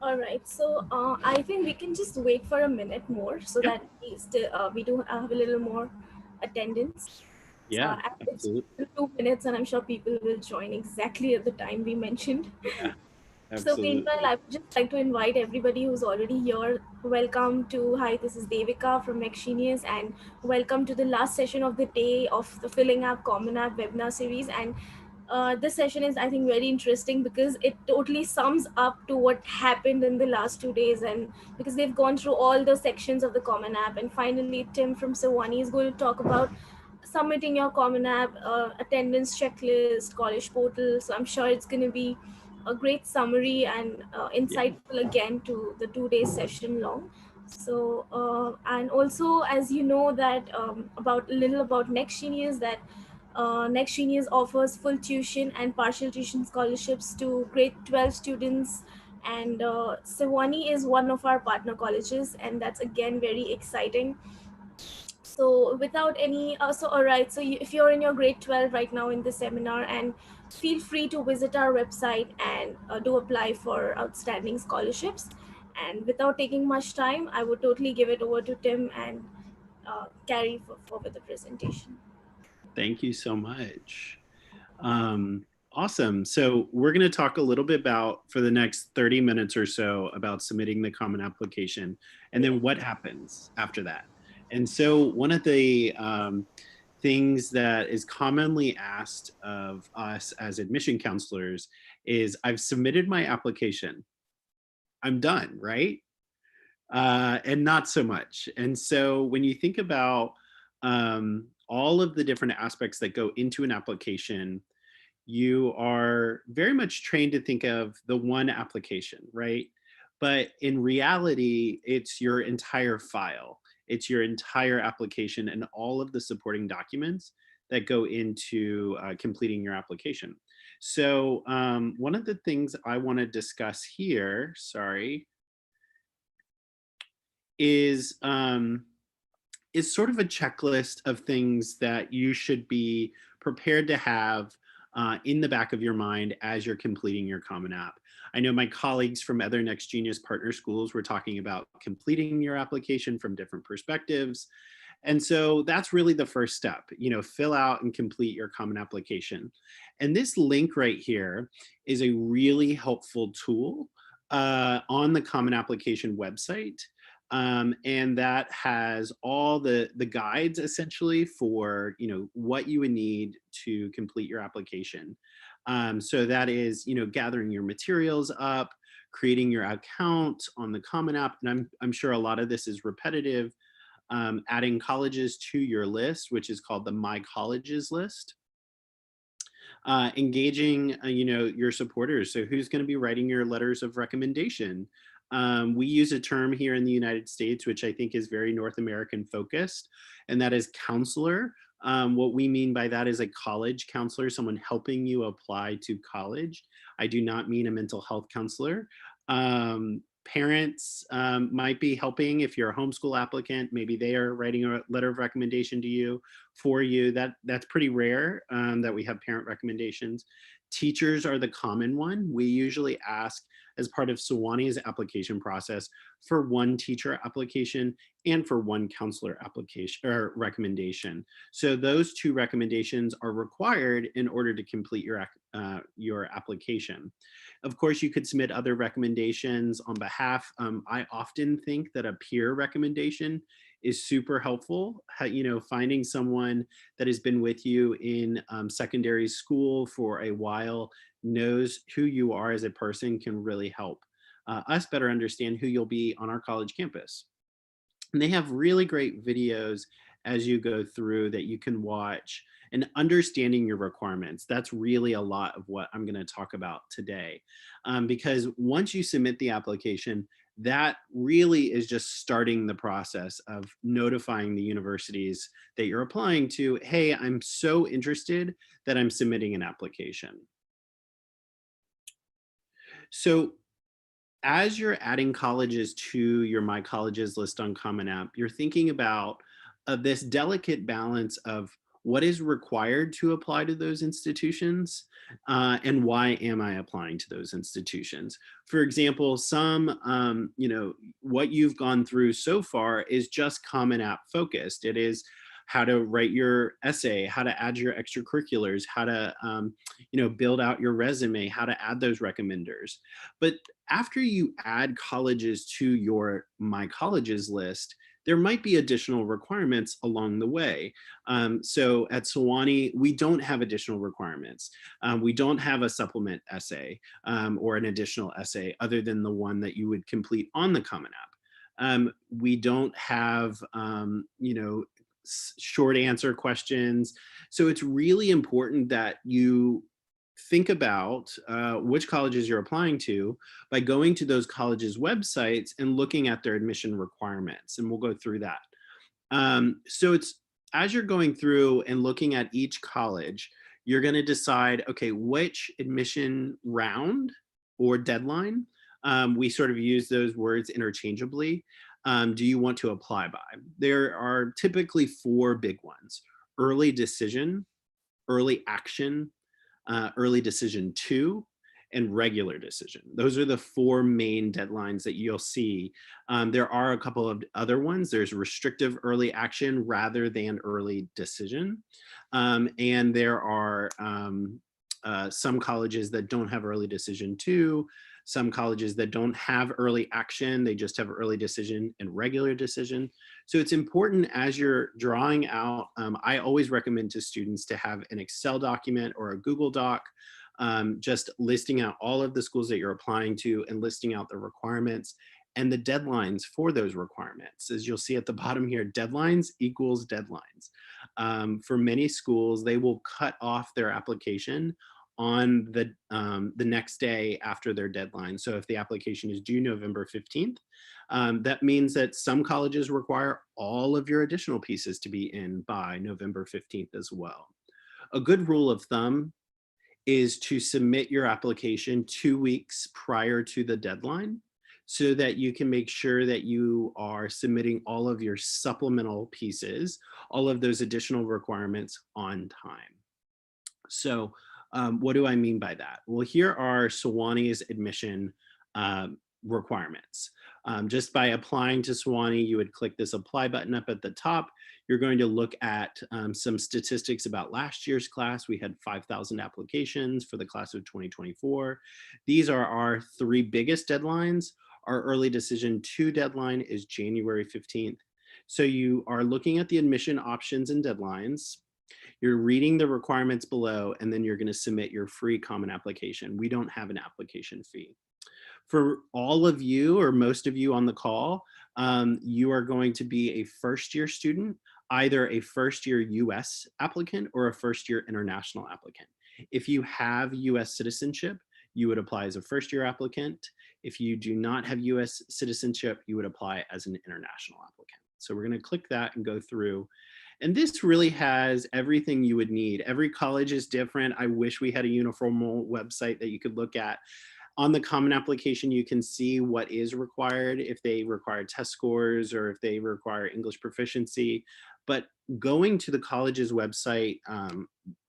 All right, so I think we can just wait for a minute more so Yep. that we do have a little more attendance. Yeah, And it's absolutely. 2 minutes, and I'm sure people will join exactly at the time we mentioned. Yeah, So meanwhile, absolutely. I would just like to invite everybody who's already here. Welcome to, hi, this is Devika from Genius, and welcome to the last session of the day of the Filling App Common App webinar series. And this session is, I think, very interesting because it totally sums up to what happened in the last 2 days, and because they've gone through all the sections of the Common App. And finally, Tim from Sewanee is going to talk about submitting your Common App, attendance checklist, college portal. So I'm sure it's going to be a great summary and Yeah. insightful again to the 2 day session long. So and also, as you know, that about a little about Next Genius, that Next Genius offers full tuition and partial tuition scholarships to grade 12 students, and Sewanee is one of our partner colleges, and that's again very exciting. So without any so all right, so if you're in your grade 12 right now in this seminar, and feel free to visit our website and do apply for outstanding scholarships. And without taking much time, I would totally give it over to Tim and carry forward the presentation. Thank you so much. Awesome. So we're going to talk a little bit about, for the next 30 minutes or so, about submitting the common application and Yeah. then what happens after that. And so one of the things that is commonly asked of us as admission counselors is, I've submitted my application. I'm done, right? And not so much. And so when you think about all of the different aspects that go into an application, you are very much trained to think of the one application, right? But in reality, it's your entire file. It's your entire application and all of the supporting documents that go into completing your application. So one of the things I want to discuss here, sorry, is sort of a checklist of things that you should be prepared to have in the back of your mind as you're completing your Common App. I know my colleagues from other Next Genius partner schools were talking about completing your application from different perspectives. And so that's really the first step, fill out and complete your Common Application. And this link right here is a really helpful tool on the Common Application website. And that has all the guides essentially for what you would need to complete your application. So that is gathering your materials up, creating your account on the Common App, and I'm sure a lot of this is repetitive. Adding colleges to your list, which is called the My Colleges list. Engaging your supporters. So who's going to be writing your letters of recommendation? We use a term here in the United States, which I think is very North American focused, and that is counselor. What we mean by that is a college counselor, someone helping you apply to college. I do not mean a mental health counselor. Parents might be helping if you're a homeschool applicant. Maybe they are writing a letter of recommendation to you for you. That's pretty rare that we have parent recommendations. Teachers are the common one. We usually ask, as part of Sewanee's application process, for one teacher application and for one counselor application or recommendation. So those two recommendations are required in order to complete your application. Of course, you could submit other recommendations on behalf. I often think that a peer recommendation is super helpful. Finding someone that has been with you in secondary school for a while, knows who you are as a person, can really help us better understand who you'll be on our college campus. And they have really great videos as you go through that you can watch, and understanding your requirements. That's really a lot of what I'm going to talk about today. Because once you submit the application, that really is just starting the process of notifying the universities that you're applying to, hey, I'm so interested that I'm submitting an application. So as you're adding colleges to your My Colleges list on Common App, you're thinking about this delicate balance of what is required to apply to those institutions, and why am I applying to those institutions? For example, what you've gone through so far is just Common App focused. It is how to write your essay, how to add your extracurriculars, how to, build out your resume, how to add those recommenders. But after you add colleges to your My Colleges list, there might be additional requirements along the way. So at Sewanee, we don't have additional requirements. We don't have a supplement essay or an additional essay other than the one that you would complete on the Common App. We don't have, short answer questions. So it's really important that you think about which colleges you're applying to by going to those colleges' websites and looking at their admission requirements. And we'll go through that. So it's as you're going through and looking at each college, you're going to decide, okay, which admission round or deadline, we sort of use those words interchangeably, do you want to apply by? There are typically 4 big ones: early decision, early action, early decision 2, and regular decision. Those are the 4 main deadlines that you'll see. There are a couple of other ones. There's restrictive early action rather than early decision. And there are some colleges that don't have early decision 2, some colleges that don't have early action, they just have early decision and regular decision. So it's important as you're drawing out, I always recommend to students to have an Excel document or a Google Doc, just listing out all of the schools that you're applying to and listing out the requirements and the deadlines for those requirements. As you'll see at the bottom here, deadlines equals deadlines. For many schools, they will cut off their application on the next day after their deadline. So if the application is due November 15th, that means that some colleges require all of your additional pieces to be in by November 15th as well. A good rule of thumb is to submit your application 2 weeks prior to the deadline so that you can make sure that you are submitting all of your supplemental pieces, all of those additional requirements on time. So what do I mean by that? Well, here are Sewanee's admission requirements. Just by applying to Sewanee, you would click this apply button up at the top. You're going to look at some statistics about last year's class. We had 5,000 applications for the class of 2024. These are our 3 biggest deadlines. Our early decision 2 deadline is January 15th. So you are looking at the admission options and deadlines. You're reading the requirements below, and then you're going to submit your free common application. We don't have an application fee. For all of you or most of you on the call, you are going to be a first-year student, either a first-year US applicant or a first-year international applicant. If you have US citizenship, you would apply as a first-year applicant. If you do not have US citizenship, you would apply as an international applicant. So we're going to click that and go through. And this really has everything you would need. Every college is different. I wish we had a uniform website that you could look at. On the Common Application, you can see what is required, if they require test scores or if they require English proficiency. But going to the college's website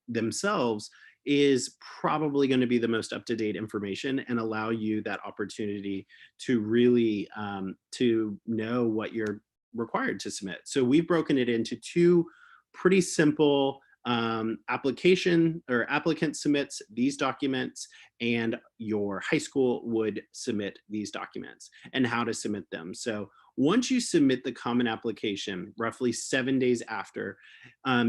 themselves is probably going to be the most up-to-date information and allow you that opportunity to really to know what you're required to submit. So we've broken it into 2 pretty simple application or applicant submits these documents and your high school would submit these documents and how to submit them. So once you submit the common application, roughly 7 days after,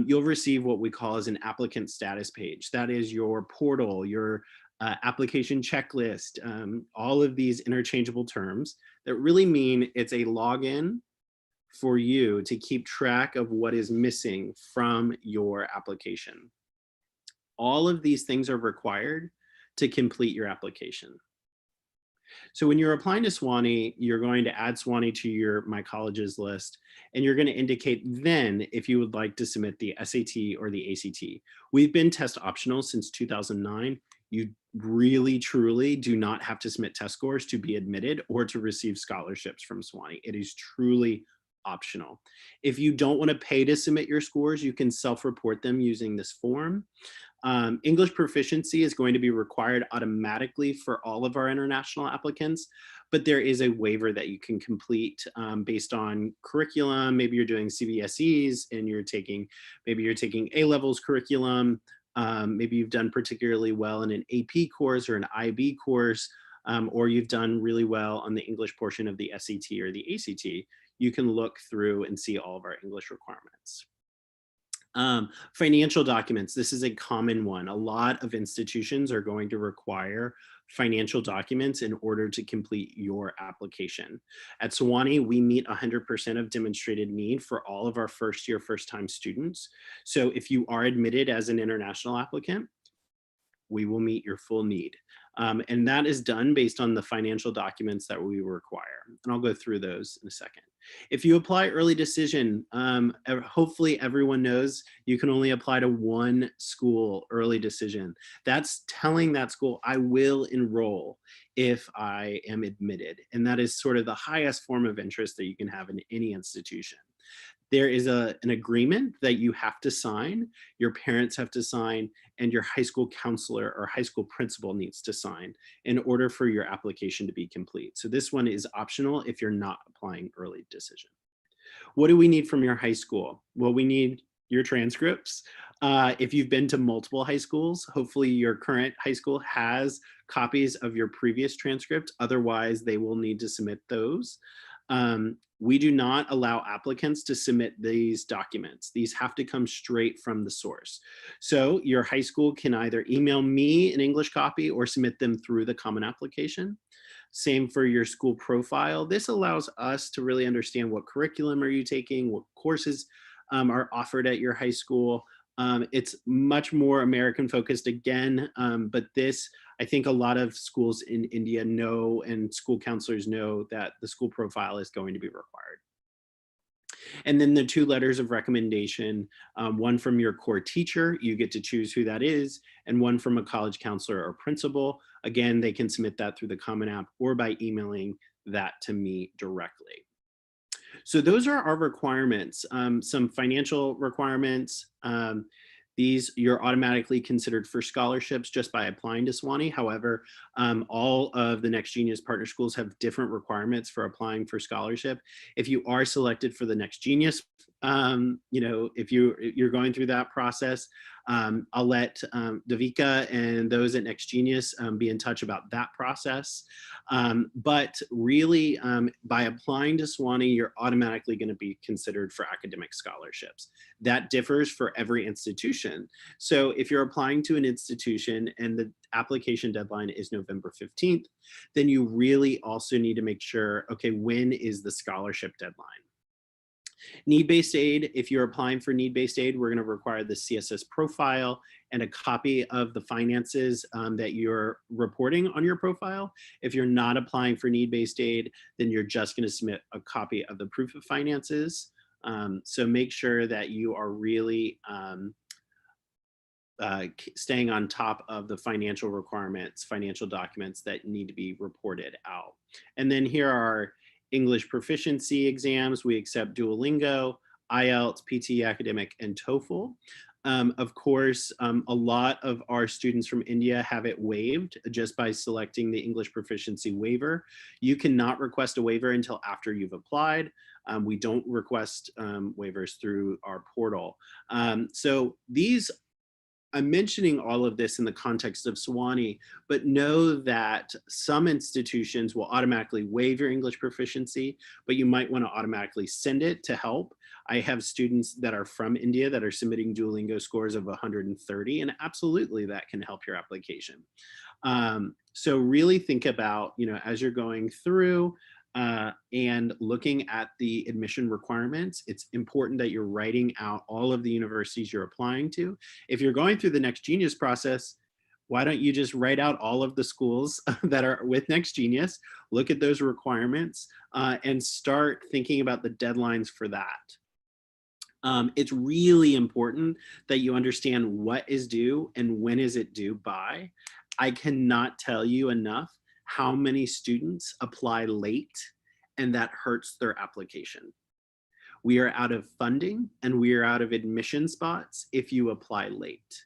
you'll receive what we call as an applicant status page. That is your portal, your application checklist, all of these interchangeable terms that really mean it's a login for you to keep track of what is missing from your application. All of these things are required to complete your application. So when you're applying to Sewanee, you're going to add Sewanee to your My Colleges list, and you're going to indicate then if you would like to submit the SAT or the ACT. We've been test optional since 2009. You really, truly do not have to submit test scores to be admitted or to receive scholarships from Sewanee. It is truly optional. If you don't want to pay to submit your scores, you can self-report them using this form. English proficiency is going to be required automatically for all of our international applicants, but there is a waiver that you can complete based on curriculum. Maybe you're doing CBSEs and maybe you're taking A-levels curriculum. Maybe you've done particularly well in an AP course or an IB course, or you've done really well on the English portion of the SAT or the ACT. You can look through and see all of our English requirements. Financial documents, this is a common one. A lot of institutions are going to require financial documents in order to complete your application. At Sewanee, we meet 100% of demonstrated need for all of our first-year, first-time students. So if you are admitted as an international applicant, we will meet your full need. And that is done based on the financial documents that we require. And I'll go through those in a second. If you apply early decision, hopefully everyone knows you can only apply to one school early decision. That's telling that school, I will enroll if I am admitted. And that is sort of the highest form of interest that you can have in any institution. There is an agreement that you have to sign, your parents have to sign, and your high school counselor or high school principal needs to sign in order for your application to be complete. So this one is optional if you're not applying early decision. What do we need from your high school? Well, we need your transcripts. If you've been to multiple high schools, hopefully your current high school has copies of your previous transcript. Otherwise, they will need to submit those. We do not allow applicants to submit these documents. These have to come straight from the source. So your high school can either email me an English copy or submit them through the Common Application. Same for your school profile. This allows us to really understand what curriculum are you taking, what courses are offered at your high school. It's much more American focused again, but this, I think a lot of schools in India know and school counselors know that the school profile is going to be required. And then the 2 letters of recommendation, one from your core teacher, you get to choose who that is, and one from a college counselor or principal. Again, they can submit that through the Common App or by emailing that to me directly. So those are our requirements, some financial requirements. You're automatically considered for scholarships just by applying to Sewanee. However, all of the Next Genius partner schools have different requirements for applying for scholarship. If you are selected for the Next Genius, if you're going through that process, I'll let Davika and those at Next Genius be in touch about that process. But really, by applying to Sewanee, you're automatically going to be considered for academic scholarships. That differs for every institution. So if you're applying to an institution and the application deadline is November 15th, then you really also need to make sure, okay, when is the scholarship deadline? Need-based aid, if you're applying for need-based aid, we're going to require the CSS profile and a copy of the finances that you're reporting on your profile. If you're not applying for need-based aid, then you're just going to submit a copy of the proof of finances. So make sure that you are really staying on top of the financial requirements, financial documents that need to be reported out. And then here are English proficiency exams. We accept Duolingo, IELTS, PT Academic, and TOEFL. Of course, a lot of our students from India have it waived just by selecting the English proficiency waiver. You cannot request a waiver until after you've applied. We don't request waivers through our portal. So I'm mentioning all of this in the context of Sewanee, but know that some institutions will automatically waive your English proficiency, but you might want to automatically send it to help. I have students that are from India that are submitting Duolingo scores of 130, and absolutely that can help your application. So really think about, as you're going through, and looking at the admission requirements, it's important that you're writing out all of the universities you're applying to. If you're going through the Next Genius process, why don't you just write out all of the schools that are with Next Genius, look at those requirements, and start thinking about the deadlines for that. It's really important that you understand what is due and when is it due by. I cannot tell you enough how many students apply late and that hurts their application. We are out of funding and we are out of admission spots if you apply late.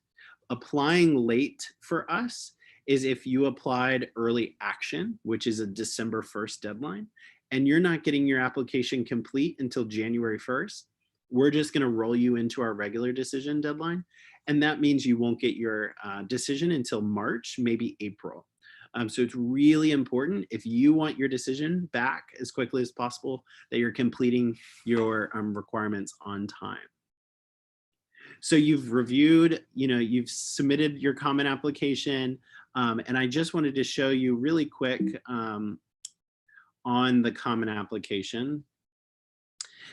Applying late for us is if you applied early action, which is a December 1st deadline, and you're not getting your application complete until January 1st, we're just going to roll you into our regular decision deadline. And that means you won't get your decision until March, maybe April. So it's really important, if you want your decision back as quickly as possible, that you're completing your requirements on time. So you've reviewed, you've submitted your Common application, and I just wanted to show you really quick on the Common application.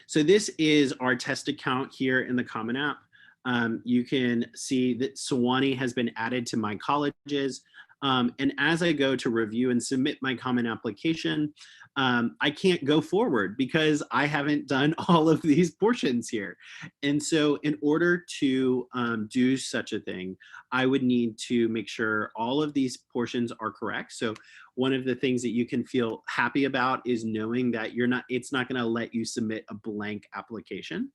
So this is our test account here in the Common App. You can see that Sewanee has been added to my colleges. And as I go to review and submit my Common application, I can't go forward because I haven't done all of these portions here. And so in order to do such a thing, I would need to make sure all of these portions are correct. So one of the things that you can feel happy about is knowing that it's not going to let you submit a blank application.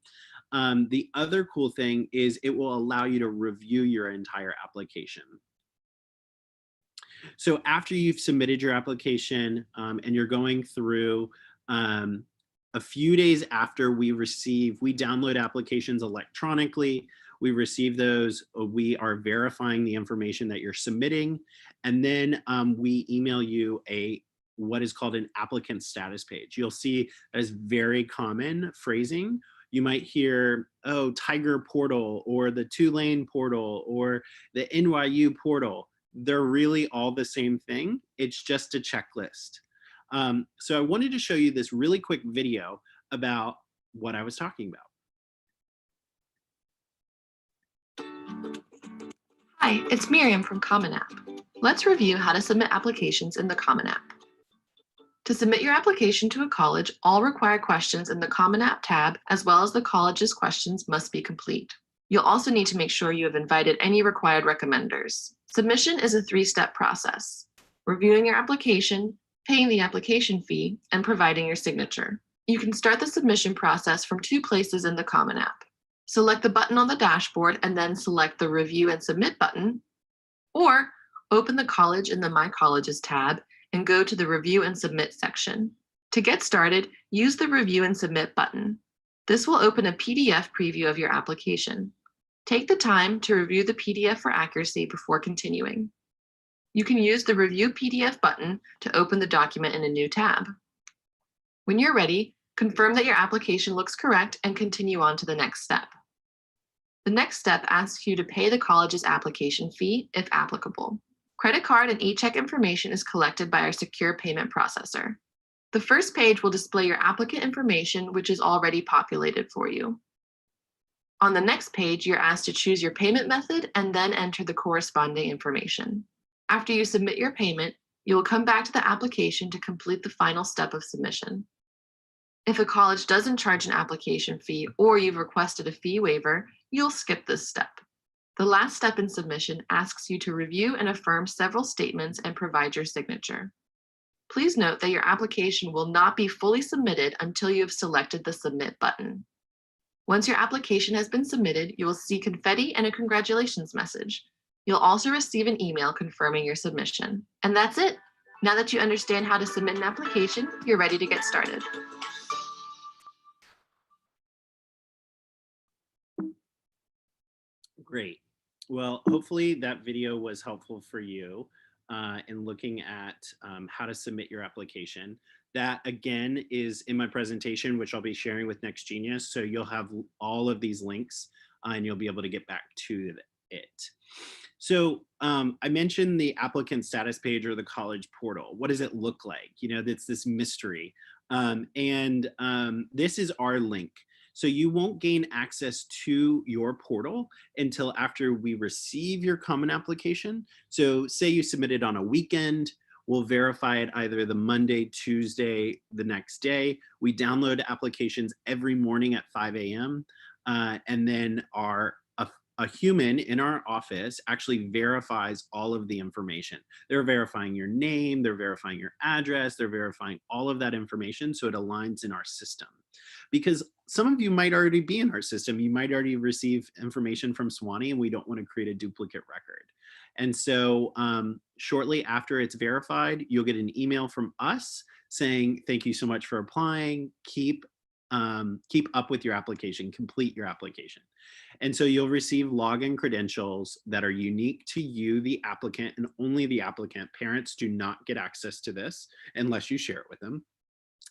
The other cool thing is it will allow you to review your entire application. So after you've submitted your application and you're going through, a few days after we download applications electronically, we receive those, we are verifying the information that you're submitting, and then we email you what is called an applicant status page. You'll see that is very common phrasing. You might hear, oh, Tiger portal, or the Tulane portal, or the NYU portal. They're really all the same thing. It's just a checklist. So I wanted to show you this really quick video about what I was talking about. Hi, it's Miriam from CommonApp. Let's review how to submit applications in the CommonApp. To submit your application to a college, all required questions in the CommonApp tab, as well as the college's questions, must be complete. You'll also need to make sure you have invited any required recommenders. Submission is a 3-step process: reviewing your application, paying the application fee, and providing your signature. You can start the submission process from 2 places in the CommonApp. Select the button on the dashboard and then select the Review and Submit button, or open the college in the My Colleges tab and go to the Review and Submit section. To get started, use the Review and Submit button. This will open a PDF preview of your application. Take the time to review the PDF for accuracy before continuing. You can use the Review PDF button to open the document in a new tab. When you're ready, confirm that your application looks correct and continue on to the next step. The next step asks you to pay the college's application fee, if applicable. Credit card and e-check information is collected by our secure payment processor. The first page will display your applicant information, which is already populated for you. On the next page, you're asked to choose your payment method and then enter the corresponding information. After you submit your payment, you will come back to the application to complete the final step of submission. If a college doesn't charge an application fee or you've requested a fee waiver, you'll skip this step. The last step in submission asks you to review and affirm several statements and provide your signature. Please note that your application will not be fully submitted until you have selected the Submit button. Once your application has been submitted, you will see confetti and a congratulations message. You'll also receive an email confirming your submission. And that's it. Now that you understand how to submit an application, you're ready to get started. Great. Well, hopefully that video was helpful for you in looking at how to submit your application. That again is in my presentation, which I'll be sharing with Next Genius. So you'll have all of these links and you'll be able to get back to it. So I mentioned the applicant status page or the college portal. What does it look like? It's this mystery. This is our link. So you won't gain access to your portal until after we receive your Common application. So say you submitted on a weekend, we'll verify it either the Monday, Tuesday, the next day. We download applications every morning at 5 a.m. And then a human in our office actually verifies all of the information. They're verifying your name, they're verifying your address, they're verifying all of that information so it aligns in our system. because some of you might already be in our system. You might already receive information from Sewanee, and we don't want to create a duplicate record. And so shortly after it's verified, you'll get an email from us saying, thank you so much for applying. Keep up with your application, complete your application. And so you'll receive login credentials that are unique to you, the applicant, and only the applicant. Parents do not get access to this unless you share it with them.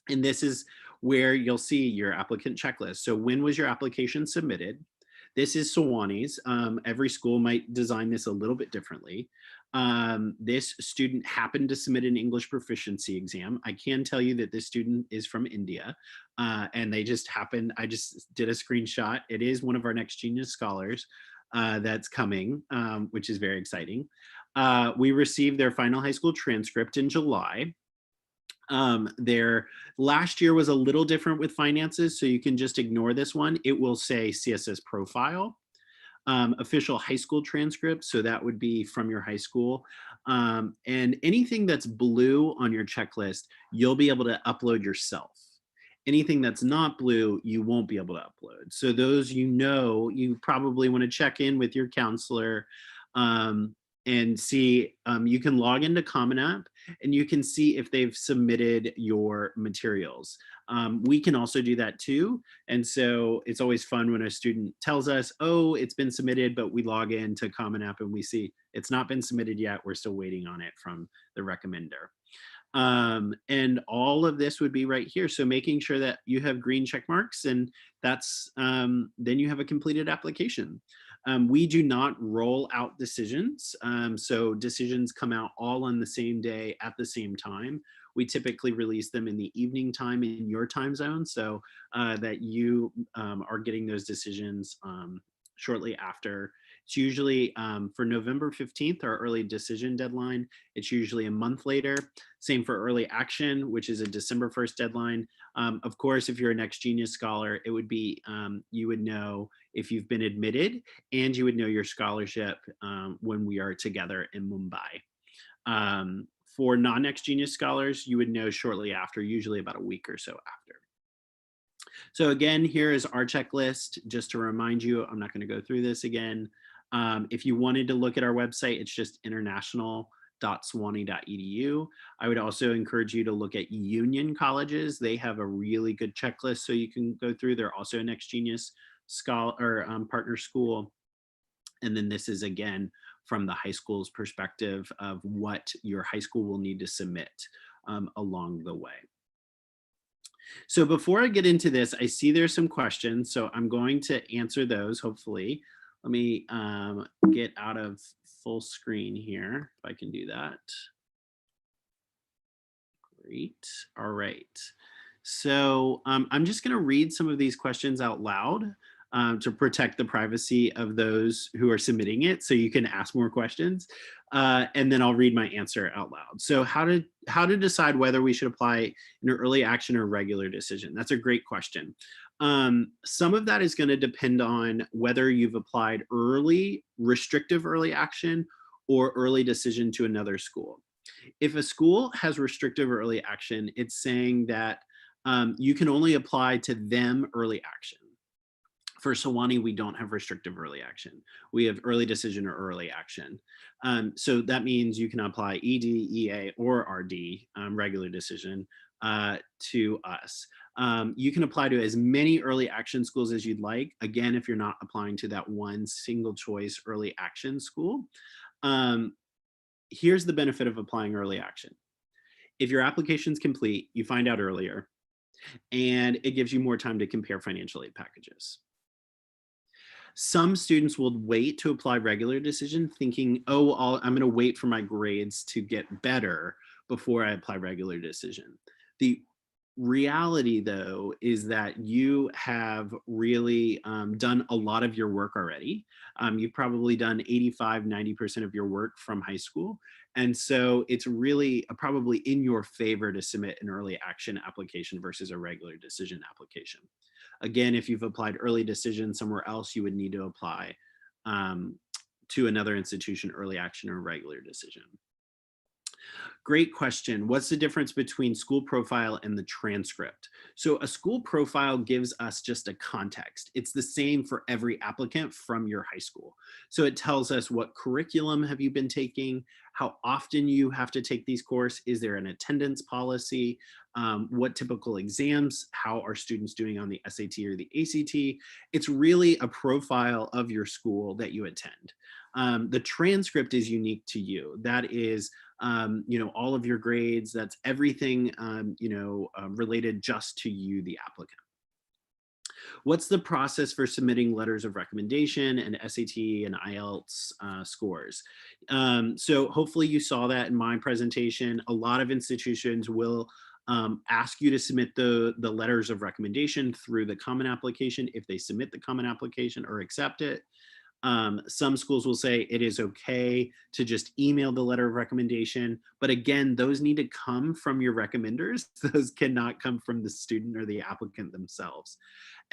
And this is where you'll see your applicant checklist. So when was your application submitted? This is Sewanee's. Every school might design this a little bit differently. This student happened to submit an English proficiency exam. I can tell you that this student is from India, and they just happened, I just did a screenshot. It is one of our Next Genius scholars that's coming, which is very exciting. We received their final high school transcript in July. Their last year was a little different with finances, so you can just ignore this one. It will say CSS profile, official high school transcript, so that would be from your high school. And anything that's blue on your checklist, you'll be able to upload yourself. Anything that's not blue, you won't be able to upload. So those, you probably want to check in with your counselor and see, you can log into CommonApp and you can see if they've submitted your materials. We can also do that too. And so it's always fun when a student tells us, oh, it's been submitted, but we log into CommonApp and we see it's not been submitted yet. We're still waiting on it from the recommender. And all of this would be right here. So making sure that you have green check marks, and that's, then you have a completed application. We do not roll out decisions. So decisions come out all on the same day at the same time. We typically release them in the evening time in your time zone, so that you are getting those decisions shortly after. It's usually for November 15th, our early decision deadline. It's usually a month later. Same for early action, which is a December 1st deadline. Of course, if you're a Next Genius scholar, it would be, you would know if you've been admitted, and you would know your scholarship when we are together in Mumbai. For non-Next Genius scholars, you would know shortly after, usually about a week or so after. So again, here is our checklist. Just to remind you, I'm not going to go through this again. If you wanted to look at our website, it's just international.sewanee.edu. I would also encourage you to look at Union colleges. They have a really good checklist so you can go through. They're also a Next Genius scholar or partner school. And then this is again from the high school's perspective of what your high school will need to submit along the way. So before I get into this, I see there's some questions, so I'm going to answer those, hopefully. Let me get out of full screen here, if I can do that. Great, all right. So I'm just gonna read some of these questions out loud to protect the privacy of those who are submitting it, so you can ask more questions. And then I'll read my answer out loud. So how to decide whether we should apply an early action or regular decision? That's a great question. Some of that is going to depend on whether you've applied early, restrictive early action, or early decision to another school. If a school has restrictive early action, it's saying that you can only apply to them early action. For Sewanee, we don't have restrictive early action. We have early decision or early action. So that means you can apply ED, EA, or RD, regular decision, to us. You can apply to as many early action schools as you'd like. Again, if you're not applying to that one single choice early action school. Here's the benefit of applying early action. If your application's complete, you find out earlier, and it gives you more time to compare financial aid packages. Some students will wait to apply regular decision thinking, oh, I'm going to wait for my grades to get better before I apply regular decision. The reality, though, is that you have really done a lot of your work already. You've probably done 85–90% of your work from high school. And so it's really probably in your favor to submit an early action application versus a regular decision application. Again, if you've applied early decision somewhere else, you would need to apply to another institution early action or regular decision. Great question. What's the difference between school profile and the transcript? So a school profile gives us just a context. It's the same for every applicant from your high school. So it tells us what curriculum have you been taking, how often you have to take these courses, is there an attendance policy, what typical exams, how are students doing on the SAT or the ACT. It's really a profile of your school that you attend. The transcript is unique to you. That is all of your grades, that's everything, related just to you, the applicant. What's the process for submitting letters of recommendation and SAT and IELTS scores? So hopefully you saw that in my presentation. A lot of institutions will ask you to submit the letters of recommendation through the Common Application if they submit the Common Application or accept it. Some schools will say it is okay to just email the letter of recommendation, but again, those need to come from your recommenders. Those cannot come from the student or the applicant themselves.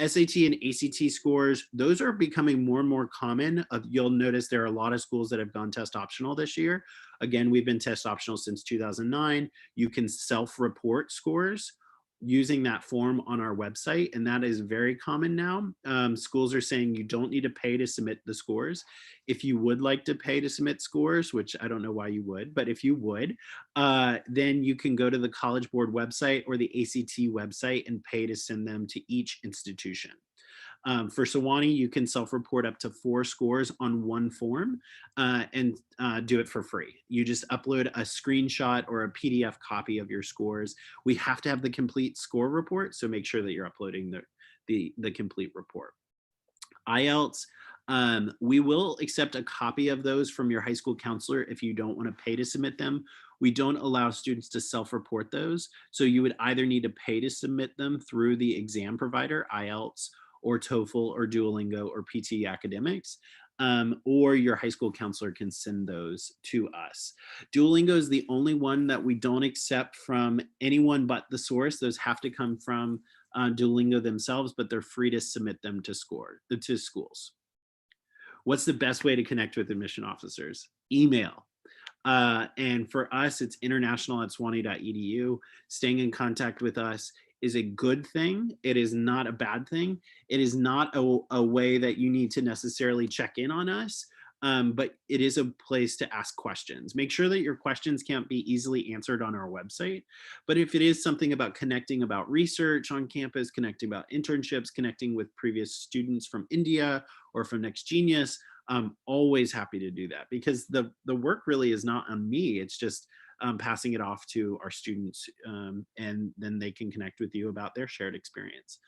SAT and ACT scores, those are becoming more and more common. You'll notice there are a lot of schools that have gone test optional this year. Again, we've been test optional since 2009. You can self-report scores using that form on our website, and that is very common now. Schools are saying you don't need to pay to submit the scores. If you would like to pay to submit scores, which I don't know why you would, but if you would, then you can go to the College Board website or the ACT website and pay to send them to each institution. For Sewanee, you can self-report up to 4 scores on one form and do it for free. You just upload a screenshot or a PDF copy of your scores. We have to have the complete score report, so make sure that you're uploading the complete report. IELTS, we will accept a copy of those from your high school counselor if you don't want to pay to submit them. We don't allow students to self-report those, so you would either need to pay to submit them through the exam provider, IELTS, or TOEFL, or Duolingo, or PT Academics, or your high school counselor can send those to us. Duolingo is the only one that we don't accept from anyone but the source. Those have to come from Duolingo themselves, but they're free to submit them to schools. What's the best way to connect with admission officers? Email. And for us, it's international@sewanee.edu. Staying in contact with us is a good thing. It is not a bad thing. It is not a way that you need to necessarily check in on us, but it is a place to ask questions. Make sure that your questions can't be easily answered on our website. But if it is something about connecting about research on campus, connecting about internships, connecting with previous students from India or from Next Genius, I'm always happy to do that, because the work really is not on me. It's just passing it off to our students, and then they can connect with you about their shared experience.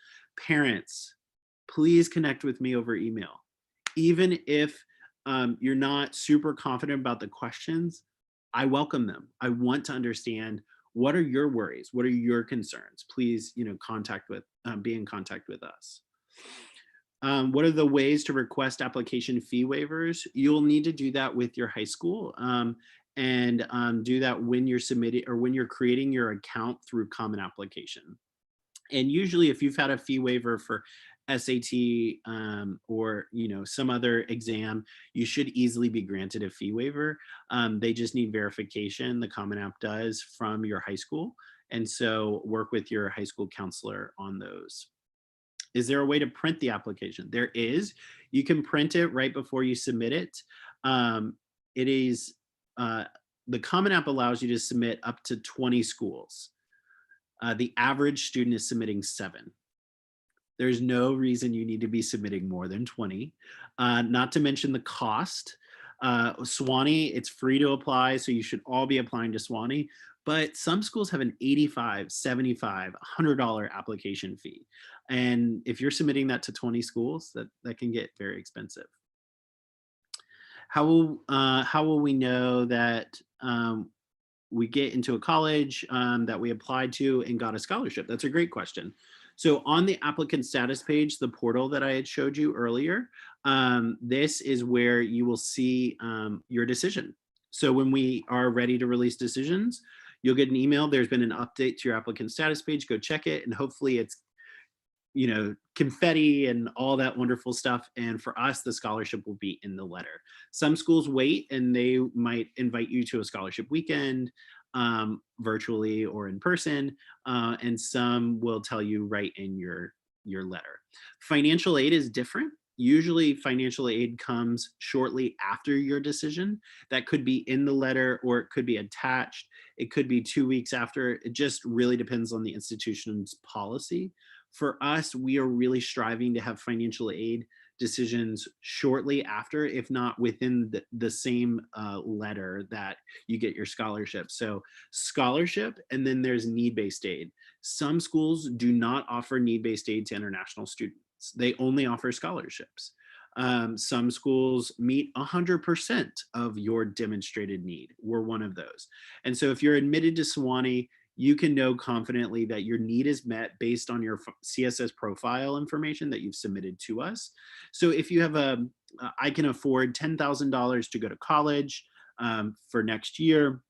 Parents, please connect with me over email. Even if you're not super confident about the questions, I welcome them. I want to understand, what are your worries? What are your concerns? Please, be in contact with us. What are the ways to request application fee waivers? You'll need to do that with your high school, and do that when you're submitting or when you're creating your account through Common Application. And usually, if you've had a fee waiver for SAT or some other exam, you should easily be granted a fee waiver. They just need verification, the Common App does, from your high school, and so work with your high school counselor on those. Is there a way to print the application? There is. You can print it right before you submit it. It is, the Common App allows you to submit up to 20 schools. The average student is submitting 7. There's no reason you need to be submitting more than 20. Not to mention the cost. Sewanee, it's free to apply, so you should all be applying to Sewanee. But some schools have an $85, $75, $100 application fee. And if you're submitting that to 20 schools, that can get very expensive. How will we know that we get into a college that we applied to and got a scholarship? That's a great question. So on the applicant status page, the portal that I had showed you earlier, this is where you will see your decision. So when we are ready to release decisions, you'll get an email. There's been an update to your applicant status page. Go check it, and hopefully it's confetti and all that wonderful stuff. And for us, the scholarship will be in the letter. Some schools wait and they might invite you to a scholarship weekend, virtually or in person, and some will tell you right in your letter. Financial aid is different. Usually financial aid comes shortly after your decision. That could be in the letter or it could be attached. It could be 2 weeks after. It just really depends on the institution's policy. For us, we are really striving to have financial aid decisions shortly after, if not within the same letter that you get your scholarship. So scholarship, and then there's need-based aid. Some schools do not offer need-based aid to international students. They only offer scholarships. Some schools meet 100% of your demonstrated need. We're one of those. And so if you're admitted to Sewanee, you can know confidently that your need is met based on your CSS profile information that you've submitted to us. So if you have I can afford $10,000 to go to college for next year,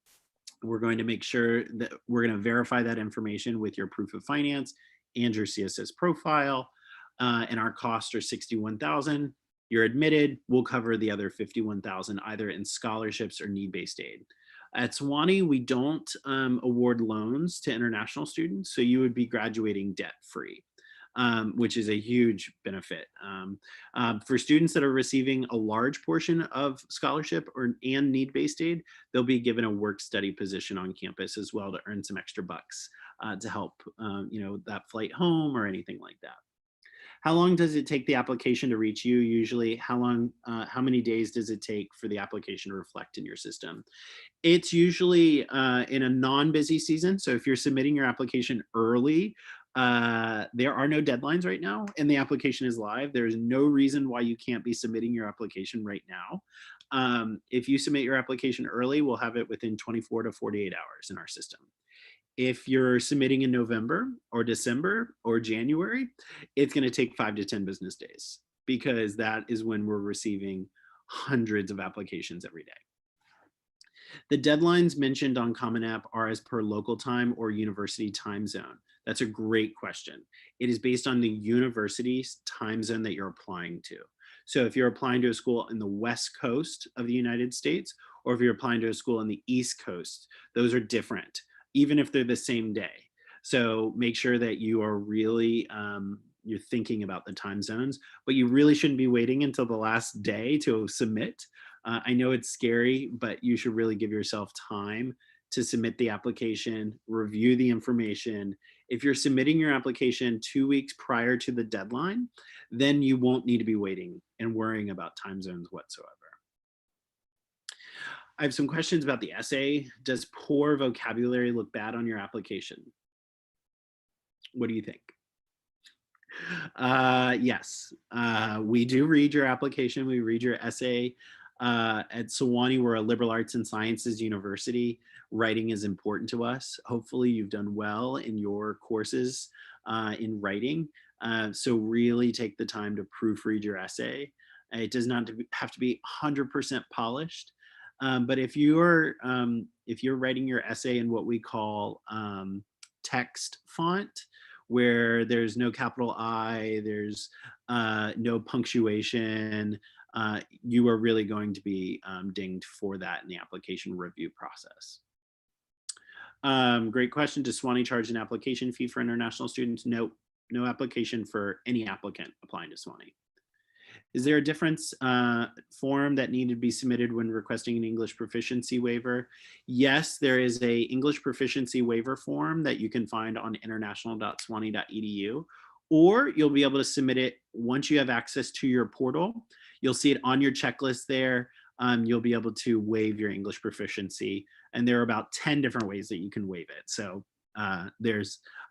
we're going to make sure that we're going to verify that information with your proof of finance and your CSS profile. And our costs are $61,000. You're admitted, we'll cover the other $51,000 either in scholarships or need-based aid. At Sewanee, we don't award loans to international students, so you would be graduating debt-free, which is a huge benefit. For students that are receiving a large portion of scholarship and need-based aid, they'll be given a work-study position on campus as well to earn some extra bucks to help that flight home or anything like that. How long does it take the application to reach you? Usually, how many days does it take for the application to reflect in your system? It's usually in a non-busy season. So if you're submitting your application early, there are no deadlines right now and the application is live. There's no reason why you can't be submitting your application right now. If you submit your application early, we'll have it within 24 to 48 hours in our system. If you're submitting in November or December or January, it's going to take 5 to 10 business days because that is when we're receiving hundreds of applications every day. The deadlines mentioned on Common App are as per local time or university time zone. That's a great question. It is based on the university's time zone that you're applying to. So if you're applying to a school in the West Coast of the United States, or if you're applying to a school on the East Coast, those are different, even if they're the same day. So make sure that you are really, you're thinking about the time zones, but you really shouldn't be waiting until the last day to submit. I know it's scary, but you should really give yourself time to submit the application, review the information. If you're submitting your application 2 weeks prior to the deadline, then you won't need to be waiting and worrying about time zones whatsoever. I have some questions about the essay. Does poor vocabulary look bad on your application? What do you think? Yes, we do read your application. We read your essay. At Sewanee, we're a liberal arts and sciences university. Writing is important to us. Hopefully you've done well in your courses in writing. So really take the time to proofread your essay. It does not have to be 100% polished. But if you're writing your essay in what we call text font, where there's no capital I, there's no punctuation, you are really going to be dinged for that in the application review process. Great question. Does Sewanee charge an application fee for international students? No, no application for any applicant applying to Sewanee. Is there a difference form that needed to be submitted when requesting an English proficiency waiver? Yes, there is a English proficiency waiver form that you can find on international.sewanee.edu, or you'll be able to submit it once you have access to your portal. You'll see it on your checklist there. You'll be able to waive your English proficiency, and there are about 10 different ways that you can waive it. So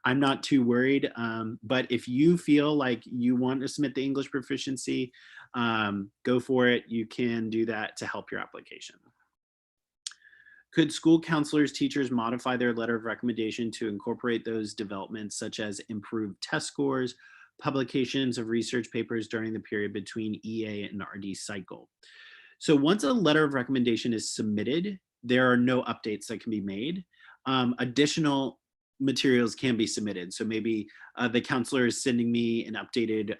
I'm not too worried, but if you feel like you want to submit the English proficiency, go for it. You can do that to help your application. Could school counselors, teachers modify their letter of recommendation to incorporate those developments such as improved test scores, publications of research papers during the period between EA and RD cycle? So once a letter of recommendation is submitted, there are no updates that can be made. Additional materials can be submitted. So maybe the counselor is sending me an updated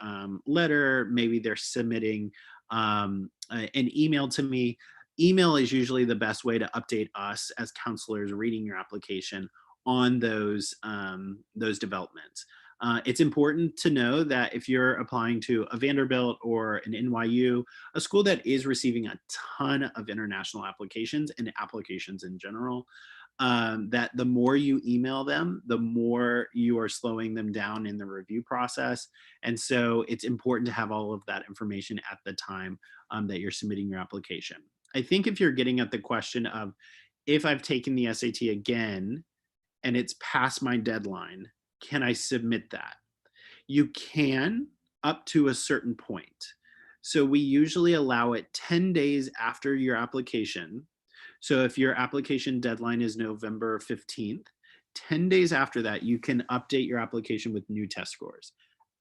letter. Maybe they're submitting an email to me. Email is usually the best way to update us as counselors reading your application on those developments. It's important to know that if you're applying to a Vanderbilt or an NYU, a school that is receiving a ton of international applications and applications in general, that the more you email them, the more you are slowing them down in the review process. And so it's important to have all of that information at the time that you're submitting your application. I think if you're getting at the question of, if I've taken the SAT again and it's past my deadline, can I submit that? You can, up to a certain point. So we usually allow it 10 days after your application. So if your application deadline is November 15th, 10 days after that, you can update your application with new test scores.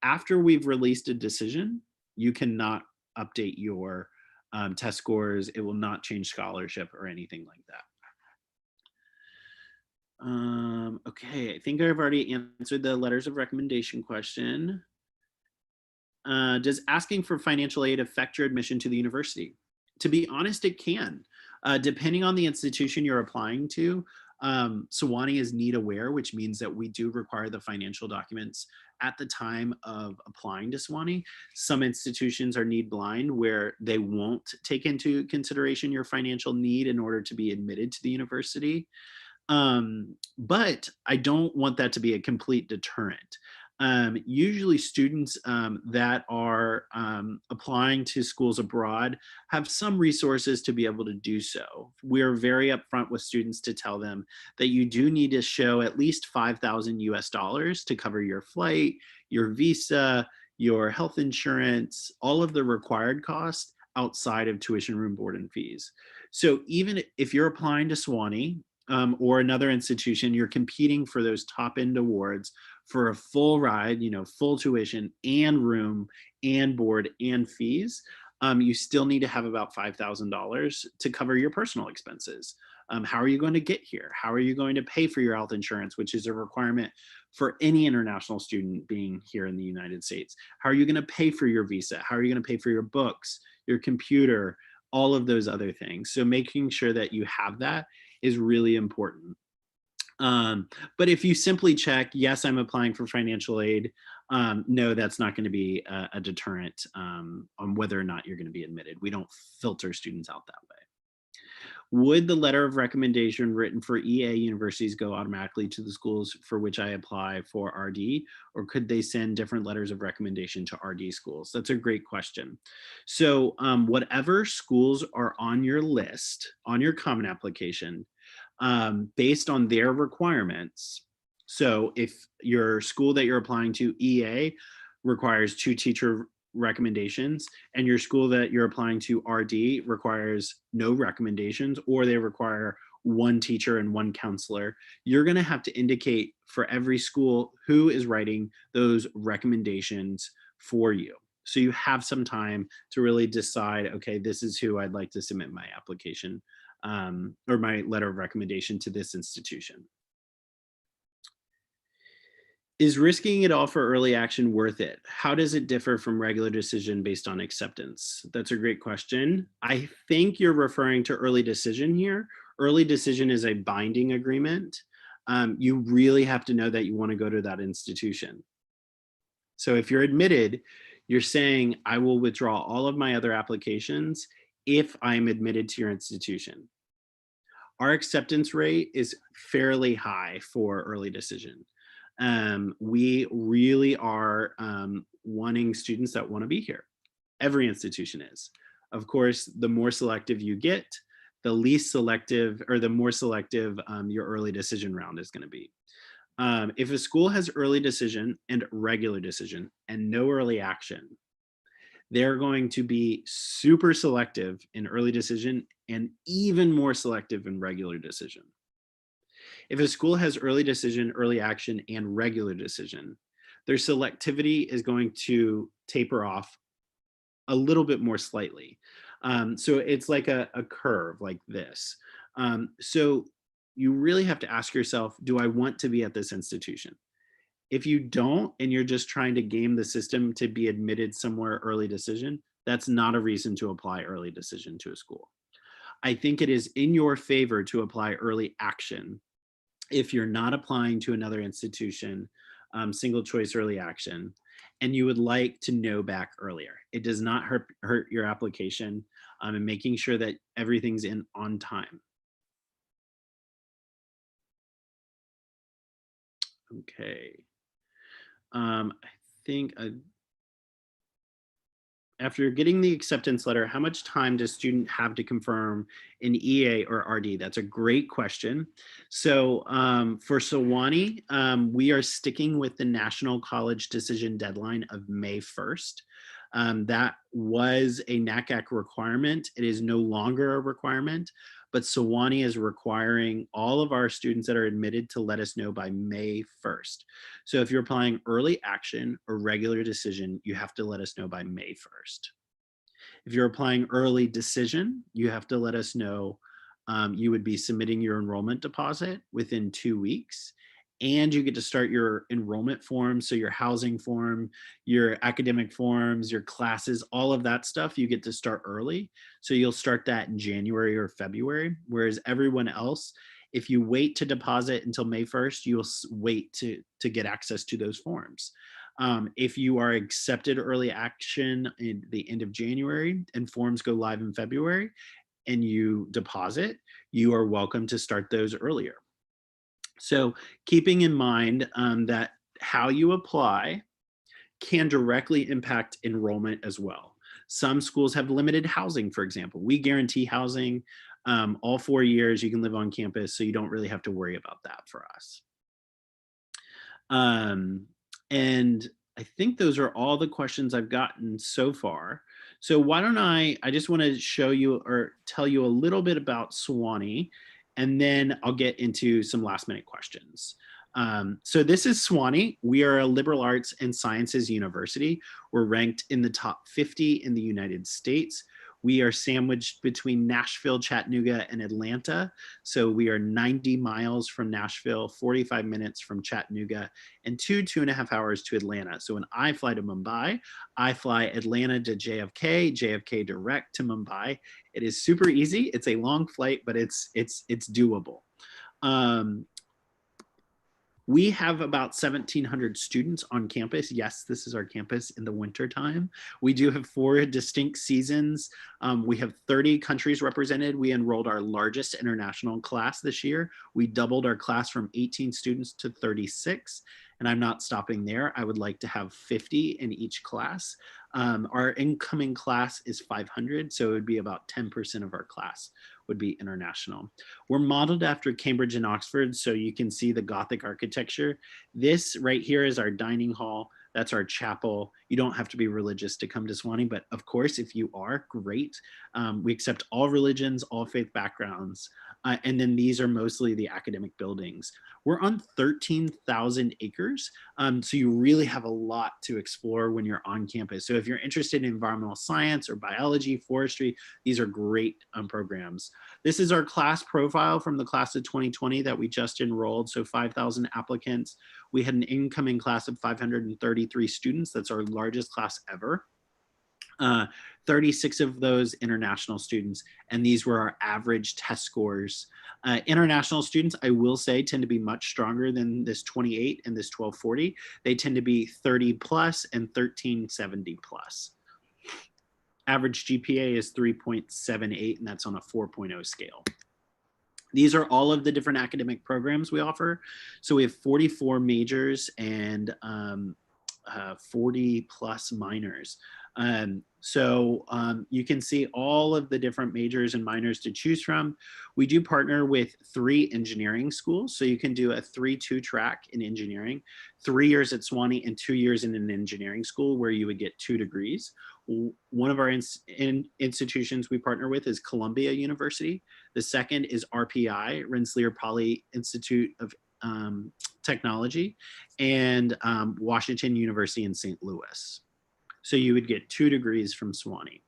After we've released a decision, you cannot update your test scores. It will not change scholarship or anything like that. Okay, I think I've already answered the letters of recommendation question. Does asking for financial aid affect your admission to the university? To be honest, it can. Depending on the institution you're applying to, Sewanee is need aware, which means that we do require the financial documents at the time of applying to Sewanee. Some institutions are need blind, where they won't take into consideration your financial need in order to be admitted to the university. But I don't want that to be a complete deterrent. Usually students that are applying to schools abroad have some resources to be able to do so. We're very upfront with students to tell them that you do need to show at least 5,000 US dollars to cover your flight, your visa, your health insurance, all of the required costs outside of tuition, room, board, and fees. So even if you're applying to Sewanee, or another institution, you're competing for those top end awards for a full ride, full tuition and room and board and fees. You still need to have about $5,000 to cover your personal expenses. How are you going to get here? How are you going to pay for your health insurance, which is a requirement for any international student being here in the United States? How are you going to pay for your visa? How are you going to pay for your books, your computer, all of those other things? So making sure that you have that is really important. But if you simply check, yes, I'm applying for financial aid, no, that's not going to be a deterrent on whether or not you're going to be admitted. We don't filter students out that way. Would the letter of recommendation written for EA universities go automatically to the schools for which I apply for RD, or could they send different letters of recommendation to RD schools? That's a great question. So whatever schools are on your list, on your Common application, based on their requirements. So if your school that you're applying to, EA, requires 2 teacher recommendations, and your school that you're applying to, RD, requires no recommendations, or they require 1 teacher and 1 counselor, you're going to have to indicate for every school who is writing those recommendations for you. So you have some time to really decide, okay, this is who I'd like to submit my application or my letter of recommendation to this institution. Is risking it all for early action worth it? How does it differ from regular decision based on acceptance? That's a great question. I think you're referring to early decision here. Early decision is a binding agreement. You really have to know that you want to go to that institution. So if you're admitted, you're saying, I will withdraw all of my other applications if I'm admitted to your institution. Our acceptance rate is fairly high for early decision. We really are wanting students that want to be here. Every institution is. Of course, the more selective you get, the least selective, or the more selective your early decision round is going to be. If a school has early decision and regular decision and no early action, they're going to be super selective in early decision and even more selective in regular decision. If a school has early decision, early action, and regular decision, their selectivity is going to taper off a little bit more slightly. So it's like a curve like this. So you really have to ask yourself, do I want to be at this institution? If you don't, and you're just trying to game the system to be admitted somewhere early decision, that's not a reason to apply early decision to a school. I think it is in your favor to apply early action if you're not applying to another institution, single choice early action, and you would like to know back earlier. It does not hurt your application, and making sure that everything's in on time. Okay. I think after getting the acceptance letter, how much time does student have to confirm an EA or RD? That's a great question. So for Sewanee, we are sticking with the National College Decision deadline of May 1st. That was a NACAC requirement. It is no longer a requirement, but Sewanee is requiring all of our students that are admitted to let us know by May 1st. So if you're applying early action or regular decision, you have to let us know by May 1st. If you're applying early decision, you have to let us know. You would be submitting your enrollment deposit within 2 weeks, and you get to start your enrollment form. So your housing form, your academic forms, your classes, all of that stuff, you get to start early. So you'll start that in January or February, whereas everyone else, if you wait to deposit until May 1st, you'll wait to get access to those forms. If you are accepted early action in the end of January and forms go live in February and you deposit, you are welcome to start those earlier. So keeping in mind that how you apply can directly impact enrollment as well. Some schools have limited housing, for example. We guarantee housing all 4 years. You can live on campus, so you don't really have to worry about that for us. And I think those are all the questions I've gotten so far. So why don't I just want to show you or tell you a little bit about Sewanee, and then I'll get into some last minute questions. So this is Sewanee. We are a liberal arts and sciences university. We're ranked in the top 50 in the United States. We are sandwiched between Nashville, Chattanooga, and Atlanta. So we are 90 miles from Nashville, 45 minutes from Chattanooga, and 2.5 hours to Atlanta. So when I fly to Mumbai, I fly Atlanta to JFK, JFK direct to Mumbai. It is super easy. It's a long flight, but it's doable. We have about 1,700 students on campus. Yes, this is our campus in the wintertime. We do have 4 distinct seasons. We have 30 countries represented. We enrolled our largest international class this year. We doubled our class from 18 students to 36. And I'm not stopping there. I would like to have 50 in each class. Our incoming class is 500, so it would be about 10% of our class would be international. We're modeled after Cambridge and Oxford, so you can see the Gothic architecture. This right here is our dining hall. That's our chapel. You don't have to be religious to come to Sewanee, but of course, if you are, great. We accept all religions, all faith backgrounds. And then these are mostly the academic buildings. We're on 13,000 acres, so you really have a lot to explore when you're on campus. So if you're interested in environmental science or biology, forestry, these are great programs. This is our class profile from the class of 2020 that we just enrolled, so 5,000 applicants. We had an incoming class of 533 students. That's our largest class ever. 36 of those international students, and these were our average test scores. International students, I will say, tend to be much stronger than this 28 and this 1240. They tend to be 30 plus and 1370 plus. Average GPA is 3.78, and that's on a 4.0 scale. These are all of the different academic programs we offer. So we have 44 majors and 40 plus minors. You can see all of the different majors and minors to choose from. We do partner with 3 engineering schools. So you can do a 3-2 track in engineering, 3 years at Sewanee and 2 years in an engineering school where you would get 2 degrees. One of our institutions we partner with is Columbia University. The second is RPI, Rensselaer Poly Institute of Technology, and Washington University in St. Louis. So you would get 2 degrees from Sewanee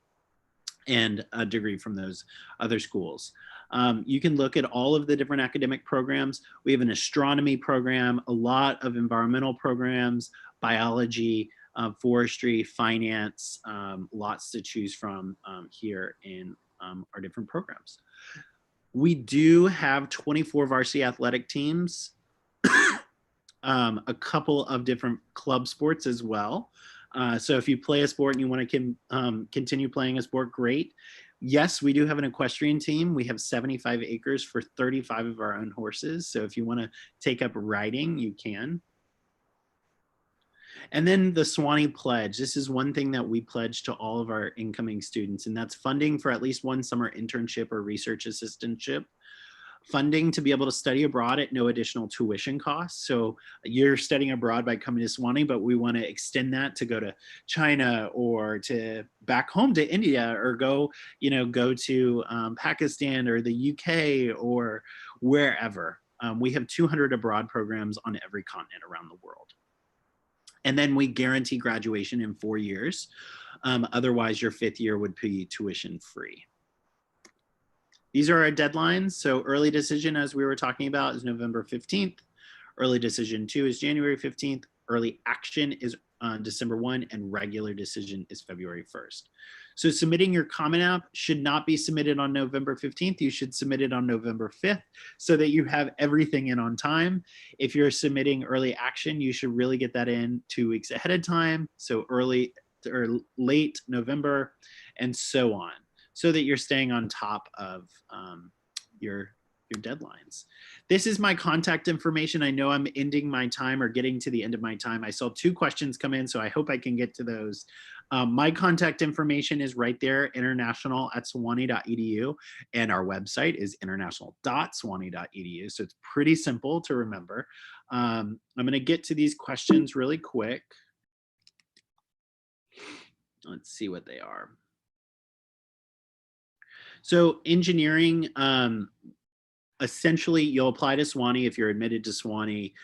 and a degree from those other schools. You can look at all of the different academic programs. We have an astronomy program, a lot of environmental programs, biology, forestry, finance, lots to choose from here in our different programs. We do have 24 varsity athletic teams, a couple of different club sports as well. So if you play a sport and you want to continue playing a sport, great. Yes, we do have an equestrian team. We have 75 acres for 35 of our own horses. So if you want to take up riding, you can. And then the Sewanee Pledge. This is one thing that we pledge to all of our incoming students, and that's funding for at least one summer internship or research assistantship. Funding to be able to study abroad at no additional tuition costs. So you're studying abroad by coming to Sewanee, but we want to extend that to go to China or to back home to India, or go to Pakistan or the UK or wherever. We have 200 abroad programs on every continent around the world. And then we guarantee graduation in 4 years. Otherwise, your 5th year would be tuition free. These are our deadlines. So early decision, as we were talking about, is November 15th. Early decision 2 is January 15th. Early action is on December 1, and regular decision is February 1st. So submitting your Common App should not be submitted on November 15th. You should submit it on November 5th so that you have everything in on time. If you're submitting early action, you should really get that in 2 weeks ahead of time. So early or late November and so on, so that you're staying on top of your deadlines. This is my contact information. I know I'm ending my time or getting to the end of my time. I saw 2 questions come in, so I hope I can get to those. My contact information is right there, international@sewanee.edu, and our website is international.sewanee.edu, so it's pretty simple to remember. I'm going to get to these questions really quick. Let's see what they are. So engineering, essentially you'll apply to Sewanee if you're admitted to Sewanee.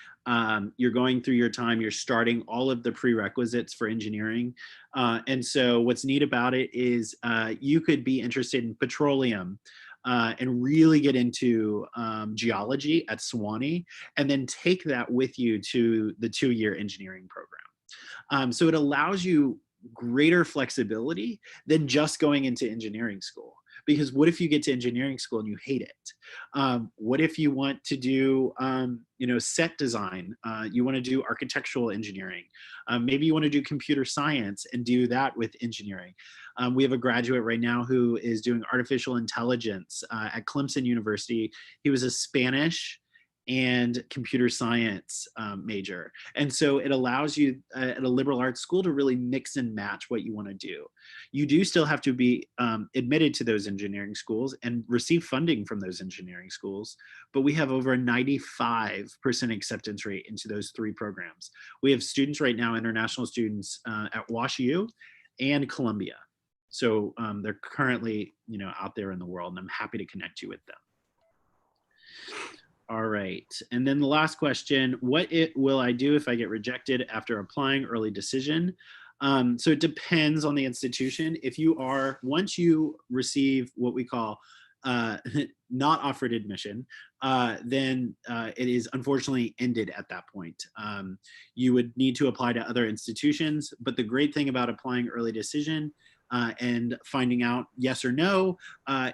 You're going through your time, you're starting all of the prerequisites for engineering. And so what's neat about it is you could be interested in petroleum and really get into geology at Sewanee, and then take that with you to the 2-year engineering program. So it allows you greater flexibility than just going into engineering school. Because what if you get to engineering school and you hate it? What if you want to do, set design? You want to do architectural engineering. Maybe you want to do computer science and do that with engineering. We have a graduate right now who is doing artificial intelligence at Clemson University. He was a Spanish and computer science major. And so it allows you at a liberal arts school to really mix and match what you want to do. You do still have to be admitted to those engineering schools and receive funding from those engineering schools, but we have over a 95% acceptance rate into those 3 programs. We have students right now, international students at WashU and Columbia. So they're currently, out there in the world, and I'm happy to connect you with them. All right, and then the last question, what will I do if I get rejected after applying early decision? So it depends on the institution. Once you receive what we call not offered admission, then it is unfortunately ended at that point. You would need to apply to other institutions, but the great thing about applying early decision and finding out yes or no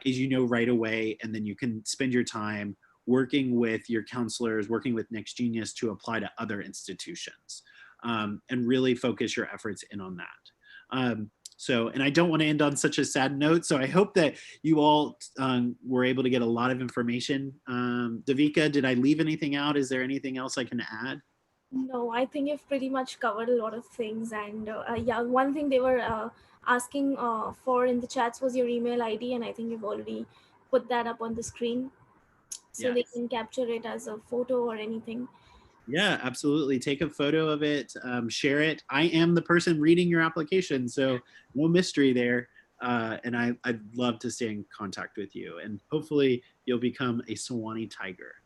is right away, and then you can spend your time working with your counselors, working with Next Genius to apply to other institutions, and really focus your efforts in on that. And I don't want to end on such a sad note, so I hope that you all were able to get a lot of information. Davika, did I leave anything out? Is there anything else I can add? No, I think you've pretty much covered a lot of things. And yeah, one thing they were asking for in the chats was your email ID, and I think you've already put that up on the screen. So Yes. they can capture it as a photo or anything. Yeah, absolutely. Take a photo of it, share it. I am the person reading your application, so no mystery there. And I'd love to stay in contact with you, and hopefully you'll become a Sewanee Tiger.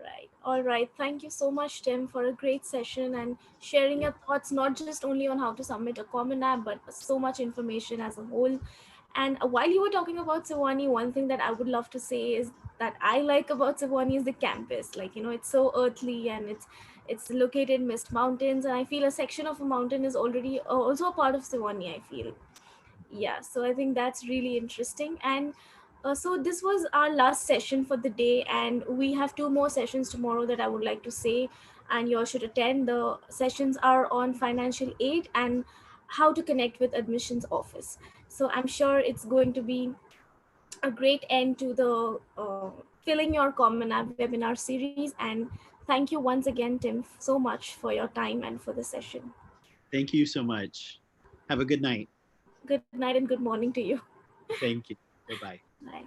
Right. All right. Thank you so much, Tim, for a great session and sharing your thoughts, not just only on how to submit a Common App, but so much information as a whole. And while you were talking about Sewanee, one thing that I would love to say is that I like about Sewanee is the campus. Like, you know, it's so earthly, and it's located in Mist Mountains, and I feel a section of a mountain is already also a part of Sewanee, I feel. Yeah, so I think that's really interesting. And so this was our last session for the day, and we have two more sessions tomorrow that I would like to say, and you all should attend. The sessions are on financial aid and how to connect with admissions office. So I'm sure it's going to be a great end to the filling your Common App webinar series. And thank you once again, Tim, so much for your time and for the session. Thank you so much. Have a good night. Good night and good morning to you. Thank you. Bye-bye. Bye.